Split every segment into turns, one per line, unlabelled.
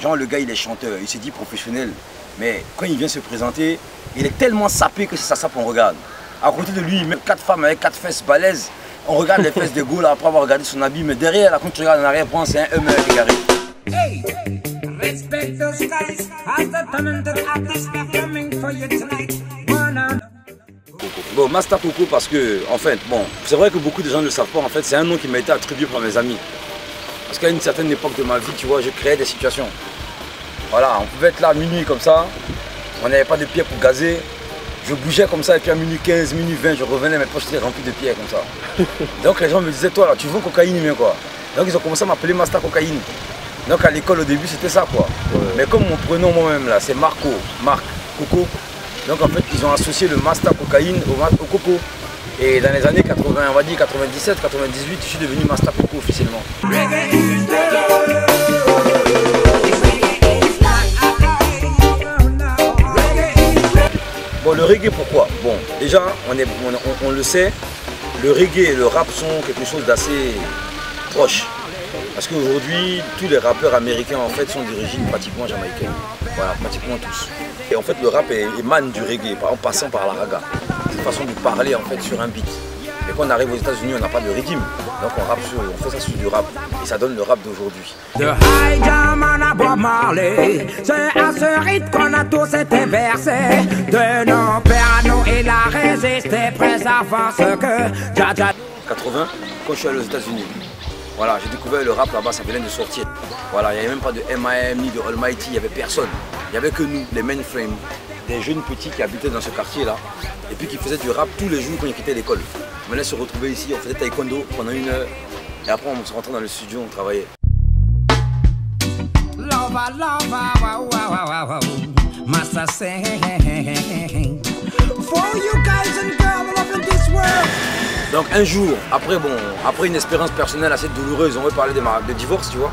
Genre le gars il est chanteur, il s'est dit professionnel. Mais quand il vient se présenter, il est tellement sapé que c'est sa sape on regarde. À côté de lui, il met 4 femmes avec 4 fesses balèzes. On regarde les fesses de Gaulle après avoir regardé son habit. Mais derrière, là, quand tu regardes en arrière-plan, c'est un Hummer égaré. Hey, respect those guys as the talented artist performing for you tonight. Bon, Master Coco parce que, en fait, bon, c'est vrai que beaucoup de gens ne le savent pas, en fait, c'est un nom qui m'a été attribué par mes amis. Parce qu'à une certaine époque de ma vie, tu vois, je créais des situations. Voilà, on pouvait être là à minuit comme ça, on n'avait pas de pierres pour gazer. Je bougeais comme ça et puis à minuit 15, minuit 20, je revenais, mes poches étaient remplies de pierres comme ça. Donc les gens me disaient, toi là, tu veux cocaïne, mais quoi. Donc ils ont commencé à m'appeler Master Cocaïne. Donc à l'école au début c'était ça quoi. Ouais. Mais comme mon prénom moi-même là, c'est Marco, Marc, Coco. Donc en fait ils ont associé le Master Cocaïne au Coco. Et dans les années 80, on va dire 97, 98, je suis devenu Master Coco officiellement. Bon, le reggae pourquoi? Bon, déjà on le sait, le reggae et le rap sont quelque chose d'assez proche. Parce qu'aujourd'hui, tous les rappeurs américains en fait sont d'origine pratiquement jamaïcaine. Voilà, pratiquement tous. Et en fait, le rap émane du reggae, en passant par la raga. C'est une façon de parler en fait sur un beat. Et quand on arrive aux États-Unis, on n'a pas de rythme. Donc on fait ça sur du rap. Et ça donne le rap d'aujourd'hui. C'est à ce rythme qu'on a tous été versés. De nos pères à nous, il a résisté, préservant ce que Jaja. 80, quand je suis allé aux États-Unis. Voilà, j'ai découvert le rap là-bas, ça venait de sortir. Voilà, il n'y avait même pas de MIM ni de Almighty, il n'y avait personne. Il n'y avait que nous, les mainframe, des jeunes petits qui habitaient dans ce quartier-là et puis qui faisaient du rap tous les jours quand ils quittaient l'école. On venait se retrouver ici, on faisait taekwondo pendant 1 heure et après on se rentrait dans le studio, on travaillait. Donc un jour, après une expérience personnelle assez douloureuse, on va parler de divorce, tu vois.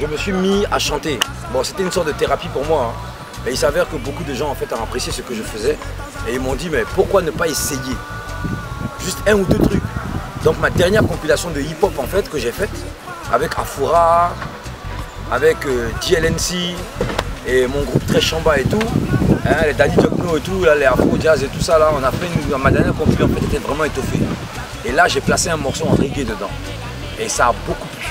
Je me suis mis à chanter. Bon, c'était une sorte de thérapie pour moi. Hein. Et il s'avère que beaucoup de gens en fait ont apprécié ce que je faisais. Et ils m'ont dit, mais pourquoi ne pas essayer? Juste 1 ou 2 trucs. Donc ma dernière compilation de hip-hop en fait que j'ai faite, avec Afura, avec GLNC et mon groupe Très Chamba et tout, hein, les Danny Jokno et tout, là, les Afro Jazz et tout ça, là, on a fait ma dernière compilation en fait était vraiment étoffée. Et là j'ai placé un morceau en reggae dedans. Et ça a beaucoup plu.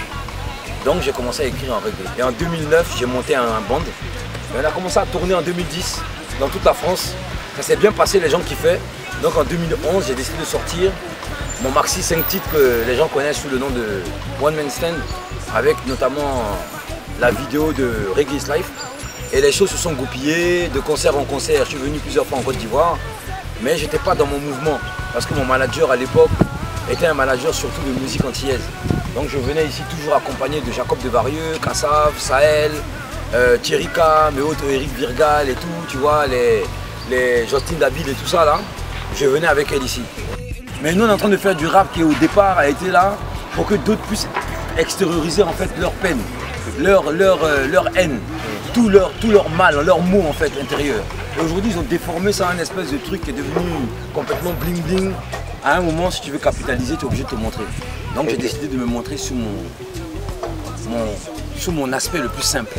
Donc j'ai commencé à écrire en reggae. Et en 2009, j'ai monté un band. Et on a commencé à tourner en 2010 dans toute la France. Ça s'est bien passé, les gens kiffaient. Donc en 2011, j'ai décidé de sortir mon maxi 5 titres que les gens connaissent sous le nom de One Man Stand, avec notamment la vidéo de Reggae's Life. Et les choses se sont goupillées de concert en concert. Je suis venu plusieurs fois en Côte d'Ivoire, mais j'étais pas dans mon mouvement parce que mon manager à l'époque était un manager surtout de musique antillaise. Donc je venais ici toujours accompagné de Jacob Devarieux, Kassav, Sahel, Thierry K, mais autres Eric Virgal et tout, tu vois, les Justine David et tout ça là. Je venais avec elle ici. Mais nous on est en train de faire du rap qui au départ a été là pour que d'autres puissent extérioriser en fait leur peine, leur haine, tout leur mal, leur mot en fait intérieur. Aujourd'hui ils ont déformé ça en une espèce de truc qui est devenu complètement bling bling. À un moment si tu veux capitaliser tu es obligé de te montrer. Donc j'ai décidé de me montrer sous mon aspect le plus simple.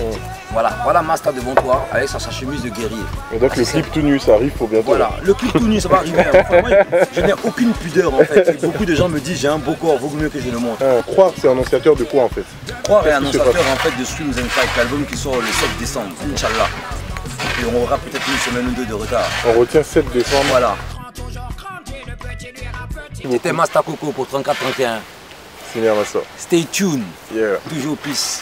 Voilà Master devant toi avec sa chemise de guerrier.
Et donc le clip tout nu ça arrive pour bientôt.
Voilà, le clip tout nu ça va arriver. Enfin, moi, je n'ai aucune pudeur en fait. Et beaucoup de gens me disent j'ai un beau corps, vaut mieux que je le montre.
Croire c'est annonciateur de quoi en fait?
Croire est annonciateur en fait de Streams and Fight, l'album qui sort le 7 décembre, Inch'Allah. Et on aura peut-être une semaine ou 2 de retard.
On retient 7 décembre.
Voilà. C'était Master Coco pour 34-31. Stay tuned.
Yeah.
Toujours peace.